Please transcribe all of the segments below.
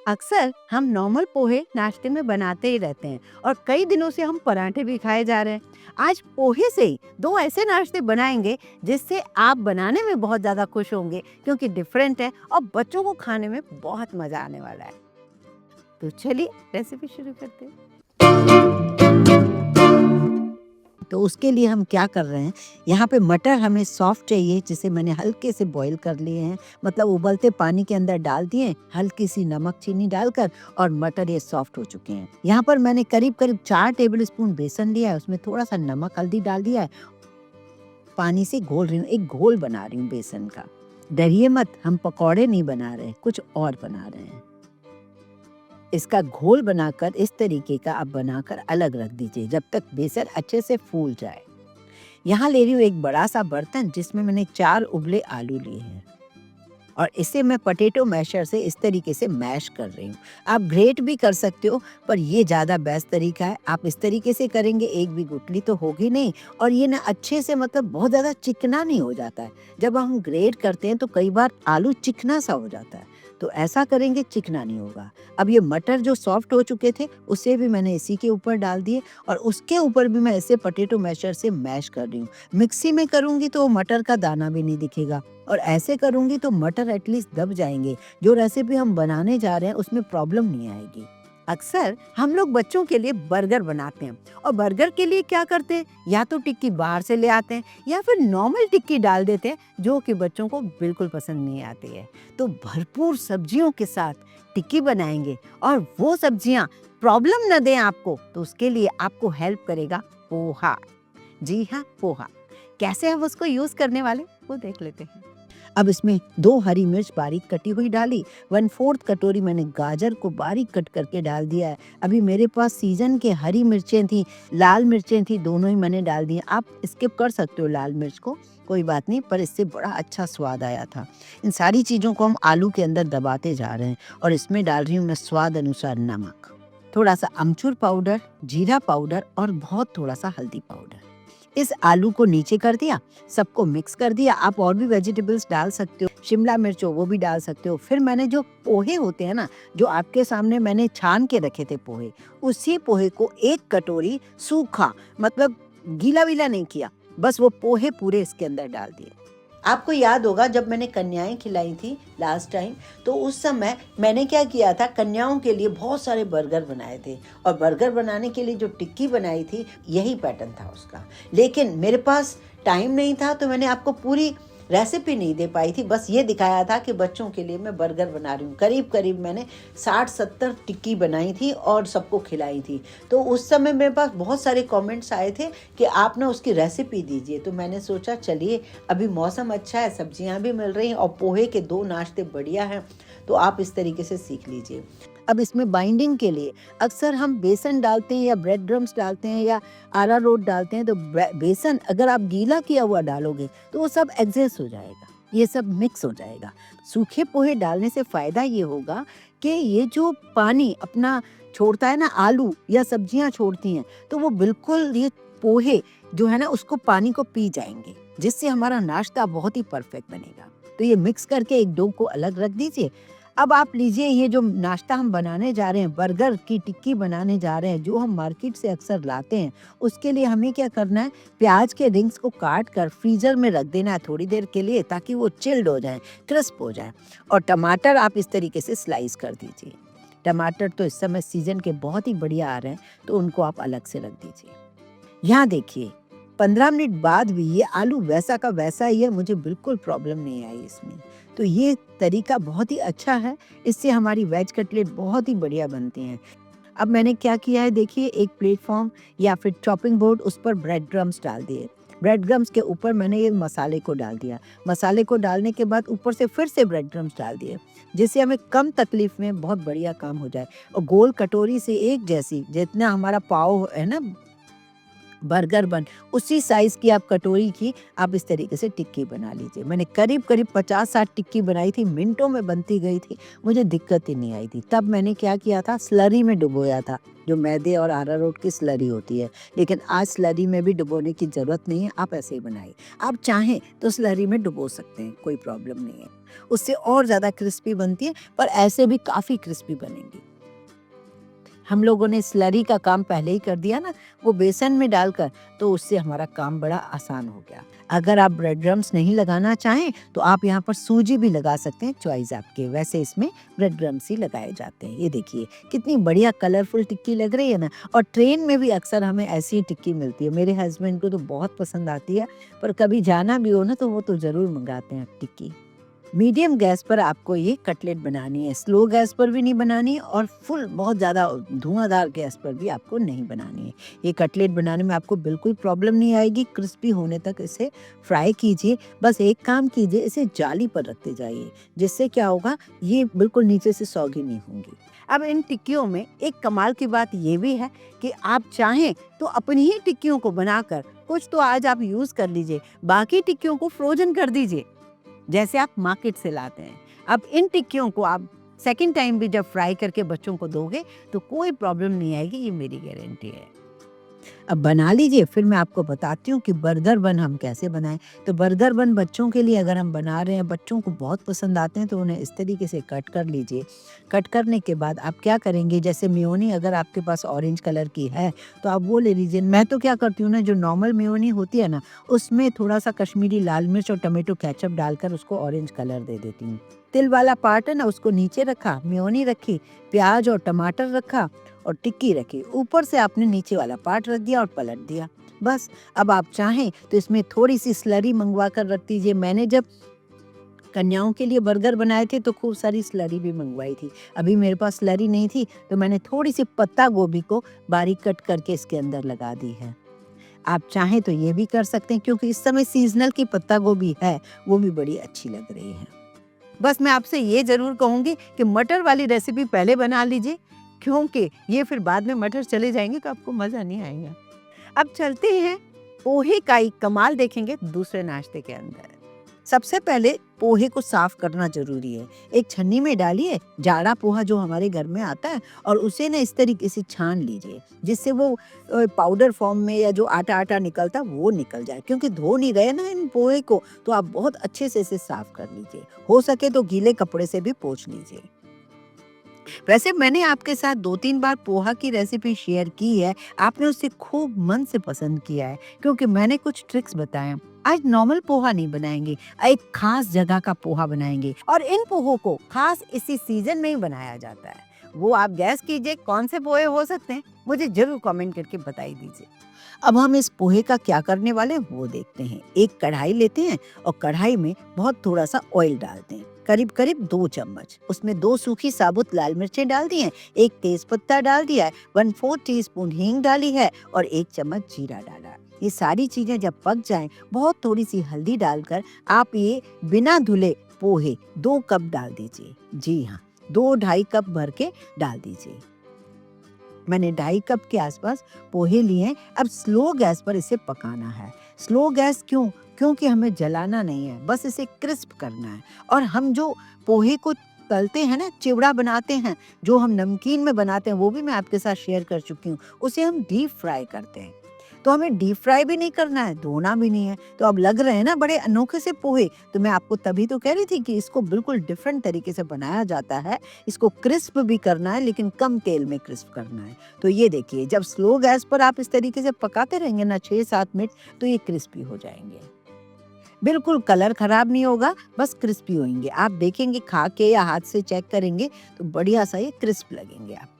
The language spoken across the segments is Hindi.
अक्सर हम नॉर्मल पोहे नाश्ते में बनाते ही रहते हैं और कई दिनों से हम पराठे भी खाए जा रहे हैं। आज पोहे से ही दो ऐसे नाश्ते बनाएंगे जिससे आप बनाने में बहुत ज़्यादा खुश होंगे क्योंकि डिफरेंट है और बच्चों को खाने में बहुत मज़ा आने वाला है। तो चलिए रेसिपी शुरू करते हैं। तो उसके लिए हम क्या कर रहे हैं, यहाँ पे मटर हमें सॉफ्ट चाहिए जिसे मैंने हल्के से बॉईल कर लिए हैं, मतलब उबलते पानी के अंदर डाल दिए, हल्की सी नमक चीनी डालकर और मटर ये सॉफ्ट हो चुके हैं। यहाँ पर मैंने करीब करीब 4 टेबल स्पून बेसन लिया है, उसमें थोड़ा सा नमक हल्दी डाल दिया है, पानी से घोल रही हूँ, एक घोल बना रही हूँ बेसन का। डरिए मत, हम पकौड़े नहीं बना रहे, कुछ और बना रहे हैं। इसका घोल बनाकर इस तरीके का आप बनाकर अलग रख दीजिए जब तक बेसन अच्छे से फूल जाए। यहाँ ले रही हूँ एक बड़ा सा बर्तन जिसमें मैंने 4 उबले आलू लिए हैं और इसे मैं पोटैटो मैशर से इस तरीके से मैश कर रही हूँ। आप ग्रेट भी कर सकते हो पर ये ज़्यादा बेस्ट तरीका है। आप इस तरीके से करेंगे एक भी गुठली तो होगी नहीं और ये ना अच्छे से मतलब बहुत ज़्यादा चिकना नहीं हो जाता है। जब हम ग्रेट करते हैं तो कई बार आलू चिकना सा हो जाता है, तो ऐसा करेंगे चिकना नहीं होगा। अब ये मटर जो सॉफ्ट हो चुके थे उसे भी मैंने इसी के ऊपर डाल दिए और उसके ऊपर भी मैं इसे पोटैटो मैशर से मैश कर रही हूँ। मिक्सी में करूँगी तो मटर का दाना भी नहीं दिखेगा और ऐसे करूँगी तो मटर एटलीस्ट दब जाएंगे। जो रेसिपी हम बनाने जा रहे हैं उसमें प्रॉब्लम नहीं आएगी। अक्सर हम लोग बच्चों के लिए बर्गर बनाते हैं और बर्गर के लिए क्या करते हैं, या तो टिक्की बाहर से ले आते हैं या फिर नॉर्मल टिक्की डाल देते हैं जो कि बच्चों को बिल्कुल पसंद नहीं आती है। तो भरपूर सब्जियों के साथ टिक्की बनाएंगे और वो सब्जियां प्रॉब्लम न दें आपको, तो उसके लिए आपको हेल्प करेगा पोहा। जी हाँ, पोहा। कैसे हम उसको यूज करने वाले वो देख लेते हैं। अब इसमें 2 हरी मिर्च बारीक कटी हुई डाली, 1/4 कटोरी मैंने गाजर को बारीक कट करके डाल दिया है। अभी मेरे पास सीजन के हरी मिर्चें थी, लाल मिर्चें थी, दोनों ही मैंने डाल दी। आप स्किप कर सकते हो लाल मिर्च को, कोई बात नहीं, पर इससे बड़ा अच्छा स्वाद आया था। इन सारी चीज़ों को हम आलू के अंदर दबाते जा रहे हैं और इसमें डाल रही हूँ मैं स्वाद अनुसार नमक, थोड़ा सा अमचूर पाउडर, जीरा पाउडर और बहुत थोड़ा सा हल्दी पाउडर। इस आलू को नीचे कर दिया, सबको मिक्स कर दिया। आप और भी वेजिटेबल्स डाल सकते हो, शिमला मिर्च हो वो भी डाल सकते हो। फिर मैंने जो पोहे होते हैं ना, जो आपके सामने मैंने छान के रखे थे पोहे, उसी पोहे को 1 कटोरी सूखा, मतलब गीला वीला नहीं किया, बस वो पोहे पूरे इसके अंदर डाल दिए। आपको याद होगा जब मैंने कन्याएं खिलाई थी लास्ट टाइम, तो उस समय मैंने क्या किया था, कन्याओं के लिए बहुत सारे बर्गर बनाए थे और बर्गर बनाने के लिए जो टिक्की बनाई थी यही पैटर्न था उसका। लेकिन मेरे पास टाइम नहीं था तो मैंने आपको पूरी रेसिपी नहीं दे पाई थी, बस ये दिखाया था कि बच्चों के लिए मैं बर्गर बना रही हूँ। करीब करीब मैंने 60-70 टिक्की बनाई थी और सबको खिलाई थी। तो उस समय मेरे पास बहुत सारे कमेंट्स आए थे कि आप ना उसकी रेसिपी दीजिए, तो मैंने सोचा चलिए अभी मौसम अच्छा है, सब्जियां भी मिल रही हैं और पोहे के 2 नाश्ते बढ़िया हैं, तो आप इस तरीके से सीख लीजिए। अब इसमें बाइंडिंग के लिए अक्सर हम बेसन डालते हैं या ब्रेड क्रम्स डालते हैं या अरारोट डालते हैं, तो बेसन अगर आप गीला किया हुआ डालोगे तो वो सब एग्जस्ट हो जाएगा, ये सब मिक्स हो जाएगा। सूखे पोहे डालने से फ़ायदा ये होगा कि ये जो पानी अपना छोड़ता है ना, आलू या सब्जियां छोड़ती हैं, तो वो बिल्कुल ये पोहे जो है ना उसको पानी को पी जाएंगे, जिससे हमारा नाश्ता बहुत ही परफेक्ट बनेगा। तो ये मिक्स करके एक डो को अलग रख दीजिए। अब आप लीजिए ये जो नाश्ता हम बनाने जा रहे हैं, बर्गर की टिक्की बनाने जा रहे हैं, जो हम मार्केट से अक्सर लाते हैं, उसके लिए हमें क्या करना है, प्याज के रिंग्स को काट कर फ्रीजर में रख देना है थोड़ी देर के लिए, ताकि वो चिल्ड हो जाए, क्रिस्प हो जाए। और टमाटर आप इस तरीके से स्लाइस कर दीजिए। टमाटर तो इस समय सीजन के बहुत ही बढ़िया आ रहे हैं, तो उनको आप अलग से रख दीजिए। यहाँ देखिए 15 मिनट बाद भी ये आलू वैसा का वैसा ही है, मुझे बिल्कुल प्रॉब्लम नहीं आई इसमें। तो ये तरीका बहुत ही अच्छा है, इससे हमारी वेज कटलेट बहुत ही बढ़िया बनती हैं। अब मैंने क्या किया है देखिए, एक प्लेटफॉर्म या फिर चॉपिंग बोर्ड, उस पर ब्रेड क्रम्स डाल दिए। ब्रेड क्रम्स के ऊपर मैंने ये मसाले को डाल दिया। मसाले को डालने के बाद ऊपर से फिर से ब्रेड क्रम्स डाल दिए, जिससे हमें कम तकलीफ में बहुत बढ़िया काम हो जाए। और गोल कटोरी से एक जैसी, जितना हमारा पाव है ना बर्गर बन, उसी साइज़ की आप कटोरी की आप इस तरीके से टिक्की बना लीजिए। मैंने करीब-करीब 50-60 टिक्की बनाई थी, मिनटों में बनती गई थी, मुझे दिक्कत ही नहीं आई थी। तब मैंने क्या किया था, स्लरी में डुबोया था, जो मैदे और अरारोट की स्लरी होती है। लेकिन आज स्लरी में भी डुबोने की ज़रूरत नहीं है, आप ऐसे ही बनाइए। आप चाहें तो स्लरी में डुबो सकते हैं, कोई प्रॉब्लम नहीं है। उससे और ज़्यादा क्रिस्पी बनती है, पर ऐसे भी काफ़ी क्रिस्पी बनेंगी। हम लोगों ने स्लरी का काम पहले ही कर दिया ना, वो बेसन में डालकर, तो उससे हमारा काम बड़ा आसान हो गया। अगर आप ब्रेड क्रम्स नहीं लगाना चाहें तो आप यहाँ पर सूजी भी लगा सकते हैं, चॉइस आपकी। वैसे इसमें ब्रेड क्रम्स ही लगाए जाते हैं। ये देखिए कितनी बढ़िया कलरफुल टिक्की लग रही है ना। और ट्रेन में भी अक्सर हमें ऐसी ही टिक्की मिलती है। मेरे हस्बैंड को तो बहुत पसंद आती है, पर कभी जाना भी हो ना तो वो तो ज़रूर मंगाते हैं टिक्की। मीडियम गैस पर आपको ये कटलेट बनानी है, स्लो गैस पर भी नहीं बनानी है और फुल बहुत ज़्यादा धुआंधार गैस पर भी आपको नहीं बनानी है। ये कटलेट बनाने में आपको बिल्कुल प्रॉब्लम नहीं आएगी। क्रिस्पी होने तक इसे फ्राई कीजिए। बस एक काम कीजिए, इसे जाली पर रखते जाइए, जिससे क्या होगा, ये बिल्कुल नीचे से सौगी नहीं होंगी। अब इन टिक्कियों में एक कमाल की बात ये भी है कि आप चाहें तो अपनी ही टिक्कियों को बनाकर कुछ तो आज आप यूज़ कर लीजिए, बाकी टिक्कियों को फ्रोजन कर दीजिए, जैसे आप मार्केट से लाते हैं। अब इन टिक्कियों को आप सेकंड टाइम भी जब फ्राई करके बच्चों को दोगे तो कोई प्रॉब्लम नहीं आएगी, ये मेरी गारंटी है। अब बना लीजिए, फिर मैं आपको बताती हूँ कि बर्गर बन हम कैसे बनाएं। तो बर्गर बन बच्चों के लिए अगर हम बना रहे हैं, बच्चों को बहुत पसंद आते हैं, तो उन्हें इस तरीके से कट कर लीजिए। कट करने के बाद आप क्या करेंगे, जैसे मेयोनी अगर आपके पास ऑरेंज कलर की है तो आप वो ले लीजिए। मैं तो क्या करती हूँ ना, जो नॉर्मल मेयोनी होती है ना, उसमें थोड़ा सा कश्मीरी लाल मिर्च और टमाटो केचप डालकर उसको ऑरेंज कलर दे देती हूँ। तिल वाला पार्ट है ना, उसको नीचे रखा, मेयोनी रखी, प्याज और टमाटर रखा और टिक्की रखी। ऊपर से आपने नीचे वाला पार्ट रख दिया और पलट दिया। बस अब आप चाहें तो इसमें थोड़ी-सी स्लरी मंगवा कर रख दीजिए। मैंने जब कन्याओं के लिए बर्गर बनाए थे तो खूब सारी स्लरी भी मंगवाई थी। अभी मेरे पास स्लरी नहीं थी तो मैंने थोड़ी-सी पत्ता गोभी को बारीक कट करके इसके अंदर लगा दी है। आप चाहें तो ये भी कर सकते हैं, क्योंकि इस समय सीज़नल की पत्ता गोभी है, वो भी बड़ी अच्छी लग रही है। बस मैं आपसे ये ज़रूर कहूँगी कि मटर वाली रेसिपी पहले बना लीजिए, क्योंकि ये फिर बाद में मटर चले जाएँगे तो आपको मज़ा नहीं आएगा। अब चलते हैं, पोहे का एक कमाल देखेंगे दूसरे नाश्ते के अंदर। सबसे पहले पोहे को साफ करना ज़रूरी है। एक छन्नी में डालिए जाड़ा पोहा जो हमारे घर में आता है, और उसे ना इस तरीके से छान लीजिए, जिससे वो पाउडर फॉर्म में या जो आटा-आटा निकलता है वो निकल जाए। क्योंकि धो नहीं रहे ना इन पोहे को, तो आप बहुत अच्छे से इसे साफ कर लीजिए। हो सके तो गीले कपड़े से भी पोंछ लीजिए। वैसे मैंने आपके साथ 2-3 बार पोहा की रेसिपी शेयर की है, आपने उसे खूब मन से पसंद किया है, क्योंकि मैंने कुछ ट्रिक्स बताए हैं। आज नॉर्मल पोहा नहीं बनाएंगे, एक खास जगह का पोहा बनाएंगे, और इन पोहों को खास इसी सीजन में ही बनाया जाता है। वो आप गैस कीजिए कौन से पोहे हो सकते हैं, मुझे जरूर कमेंट करके बताई दीजिए। अब हम इस पोहे का क्या करने वाले हैं वो देखते हैं। एक कढ़ाई लेते हैं और कढ़ाई में बहुत थोड़ा सा ऑयल डालते हैं, करीब-करीब 2 चम्मच। उसमें 2 सूखी साबुत लाल मिर्चें डाल दी हैं, 1 तेजपत्ता डाल दिया है, 1/4 टीस्पून हींग डाली है और 1 चम्मच जीरा डाला है। ये सारी चीजें जब पक जाएं, बहुत थोड़ी सी हल्दी डालकर आप ये बिना धुले पोहे 2 कप डाल दीजिए। जी हाँ, 2-2.5 कप भर के डाल दीजिए। मैंने 2.5 कप के आसपास पोहे लिए हैं। अब स्लो गैस पर इसे पकाना है। स्लो गैस क्यों? क्योंकि हमें जलाना नहीं है, बस इसे क्रिस्प करना है। और हम जो पोहे को तलते हैं ना, चिवड़ा बनाते हैं, जो हम नमकीन में बनाते हैं, वो भी मैं आपके साथ शेयर कर चुकी हूँ। उसे हम डीप फ्राई करते हैं। तो हमें डीप फ्राई भी नहीं करना है, धोना भी नहीं है। तो अब लग रहे हैं ना बड़े अनोखे से पोहे, तो मैं आपको तभी तो कह रही थी कि इसको बिल्कुल डिफरेंट तरीके से बनाया जाता है। इसको क्रिस्प भी करना है, लेकिन कम तेल में क्रिस्प करना है। तो ये देखिए, जब स्लो गैस पर आप इस तरीके से पकाते रहेंगे ना 6-7 मिनट, तो ये क्रिस्पी हो जाएंगे। बिल्कुल कलर खराब नहीं होगा, बस क्रिस्पी होंगे। आप देखेंगे खा के या हाथ से चेक करेंगे तो बढ़िया सा ये क्रिस्प लगेंगे आपको।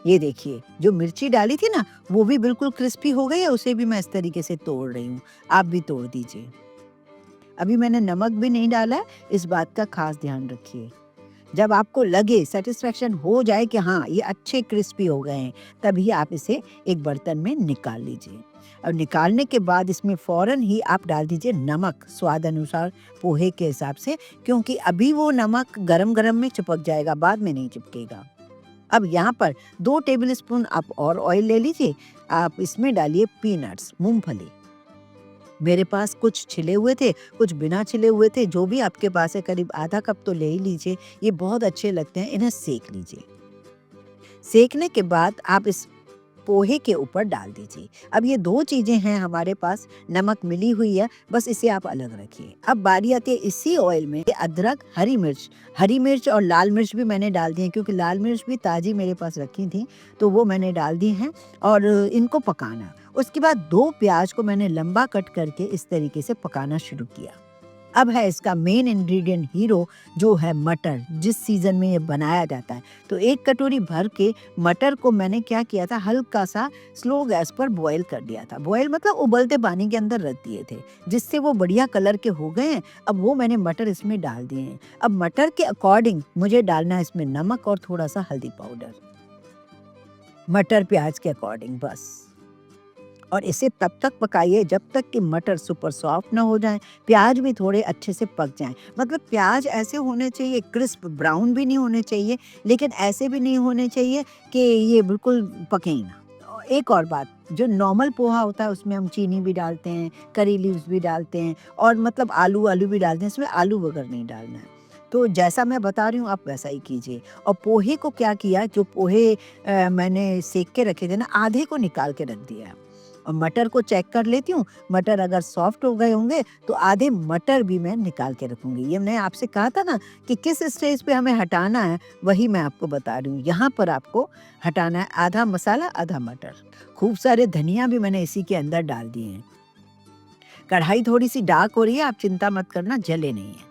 ये देखिए, जो मिर्ची डाली थी ना, वो भी बिल्कुल क्रिस्पी हो गई है। उसे भी मैं इस तरीके से तोड़ रही हूँ, आप भी तोड़ दीजिए। अभी मैंने नमक भी नहीं डाला है, इस बात का खास ध्यान रखिए। जब आपको लगे, सेटिस्फेक्शन हो जाए कि हाँ ये अच्छे क्रिस्पी हो गए हैं, तभी आप इसे एक बर्तन में निकाल लीजिए। और निकालने के बाद इसमें फौरन ही आप डाल दीजिए नमक स्वाद अनुसार, पोहे के हिसाब से, क्योंकि अभी वो नमक गरम गरम में चिपक जाएगा, बाद में नहीं चिपकेगा। अब यहाँ पर 2 टेबल स्पून आप और ऑयल ले लीजिए। आप इसमें डालिए पीनट्स, मूँगफली। मेरे पास कुछ छिले हुए थे, कुछ बिना छिले हुए थे, जो भी आपके पास है करीब आधा कप तो ले ही लीजिए। ये बहुत अच्छे लगते हैं, इन्हें सेक लीजिए। सेकने के बाद आप इस पोहे के ऊपर डाल दीजिए। अब ये 2 चीज़ें हैं हमारे पास, नमक मिली हुई है, बस इसे आप अलग रखिए। अब बारी आती है इसी ऑयल में अदरक, हरी मिर्च और लाल मिर्च भी मैंने डाल दी है, क्योंकि लाल मिर्च भी ताज़ी मेरे पास रखी थी, तो वो मैंने डाल दी हैं और इनको पकाना। उसके बाद 2 प्याज को मैंने लंबा कट करके इस तरीके से पकाना शुरू किया। अब है इसका मेन इंग्रेडिएंट हीरो, जो है मटर, जिस सीज़न में ये बनाया जाता है। तो 1 कटोरी भर के मटर को मैंने क्या किया था, हल्का सा स्लो गैस पर बॉयल कर दिया था। बॉयल मतलब उबलते पानी के अंदर रख दिए थे, जिससे वो बढ़िया कलर के हो गए हैं। अब वो मैंने मटर इसमें डाल दिए हैं। अब मटर के अकॉर्डिंग मुझे डालना है इसमें नमक और थोड़ा सा हल्दी पाउडर, मटर प्याज के अकॉर्डिंग बस। और इसे तब तक पकाइए जब तक कि मटर सुपर सॉफ्ट ना हो जाए, प्याज भी थोड़े अच्छे से पक जाएं। मतलब प्याज ऐसे होने चाहिए, क्रिस्प ब्राउन भी नहीं होने चाहिए, लेकिन ऐसे भी नहीं होने चाहिए कि ये बिल्कुल पके ही ना। एक और बात, जो नॉर्मल पोहा होता है उसमें हम चीनी भी डालते हैं, करी लीव्स भी डालते हैं और मतलब आलू भी डालते हैं, इसमें आलू वगैरह नहीं डालना है। तो जैसा मैं बता रही हूँ आप वैसा ही कीजिए। और पोहे को क्या किया, जो पोहे मैंने सेक के रखे थे ना, आधे को निकाल के रख दिया। और मटर को चेक कर लेती हूँ, मटर अगर सॉफ्ट हो गए होंगे तो आधे मटर भी मैं निकाल के रखूँगी। ये मैंने आपसे कहा था ना कि किस स्टेज पे हमें हटाना है, वही मैं आपको बता रही हूँ। यहाँ पर आपको हटाना है आधा मसाला, आधा मटर। खूब सारे धनिया भी मैंने इसी के अंदर डाल दिए हैं। कढ़ाई थोड़ी सी डार्क हो रही है, आप चिंता मत करना, जले नहीं है।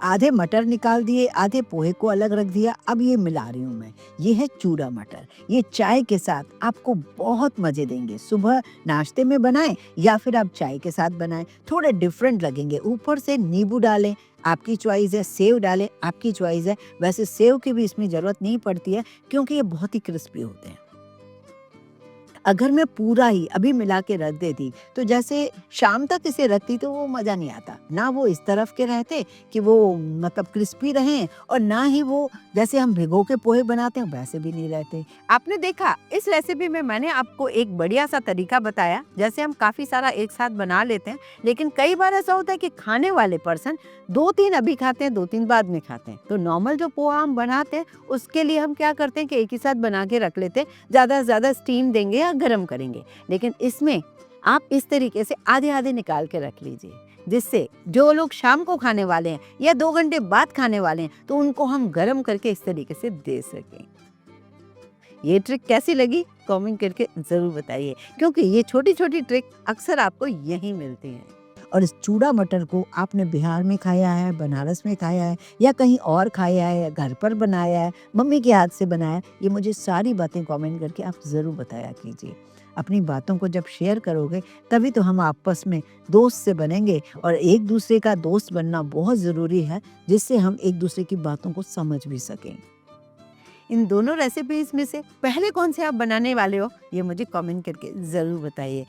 आधे मटर निकाल दिए, आधे पोहे को अलग रख दिया। अब ये मिला रही हूँ मैं, ये है चूड़ा मटर। ये चाय के साथ आपको बहुत मज़े देंगे। सुबह नाश्ते में बनाएं या फिर आप चाय के साथ बनाएं, थोड़े डिफरेंट लगेंगे। ऊपर से नींबू डालें, आपकी चॉइस है, सेव डालें, आपकी चॉइस है। वैसे सेव की भी इसमें ज़रूरत नहीं पड़ती है, क्योंकि ये बहुत ही क्रिस्पी होते हैं। अगर मैं पूरा ही अभी मिला के रख देती, तो जैसे शाम तक इसे रखती तो वो मज़ा नहीं आता। ना वो इस तरफ के रहते कि वो मतलब क्रिस्पी रहें, और ना ही वो जैसे हम भिगो के पोहे बनाते हैं वैसे भी नहीं रहते। आपने देखा, इस रेसिपी में मैंने आपको एक बढ़िया सा तरीका बताया। जैसे हम काफ़ी सारा एक साथ बना लेते हैं, लेकिन कई बार ऐसा होता है कि खाने वाले पर्सन 2-3 अभी खाते हैं, 2-3 बाद में खाते हैं। तो नॉर्मल जो पोहा हम बनाते हैं उसके लिए हम क्या करते हैं कि एक ही साथ बना के रख लेते हैं, ज़्यादा से ज़्यादा स्टीम देंगे या गरम करेंगे। लेकिन इसमें आप इस तरीके से आधे-आधे निकाल के रख लीजिए, जिससे जो लोग शाम को खाने वाले हैं या 2 घंटे बाद खाने वाले हैं, तो उनको हम गरम करके इस तरीके से दे सकें। ये ट्रिक कैसी लगी कमेंट करके ज़रूर बताइए, क्योंकि ये छोटी-छोटी ट्रिक अक्सर आपको यहीं मिलती हैं। और इस चूड़ा मटर को आपने बिहार में खाया है, बनारस में खाया है या कहीं और खाया है, या घर पर बनाया है, मम्मी के हाथ से बनाया है, ये मुझे सारी बातें कमेंट करके आप ज़रूर बताया कीजिए। अपनी बातों को जब शेयर करोगे तभी तो हम आपस में दोस्त से बनेंगे, और एक दूसरे का दोस्त बनना बहुत ज़रूरी है, जिससे हम एक दूसरे की बातों को समझ भी सकें। इन दोनों रेसिपीज़ में से पहले कौन से आप बनाने वाले हो, ये मुझे कमेंट करके ज़रूर बताइए।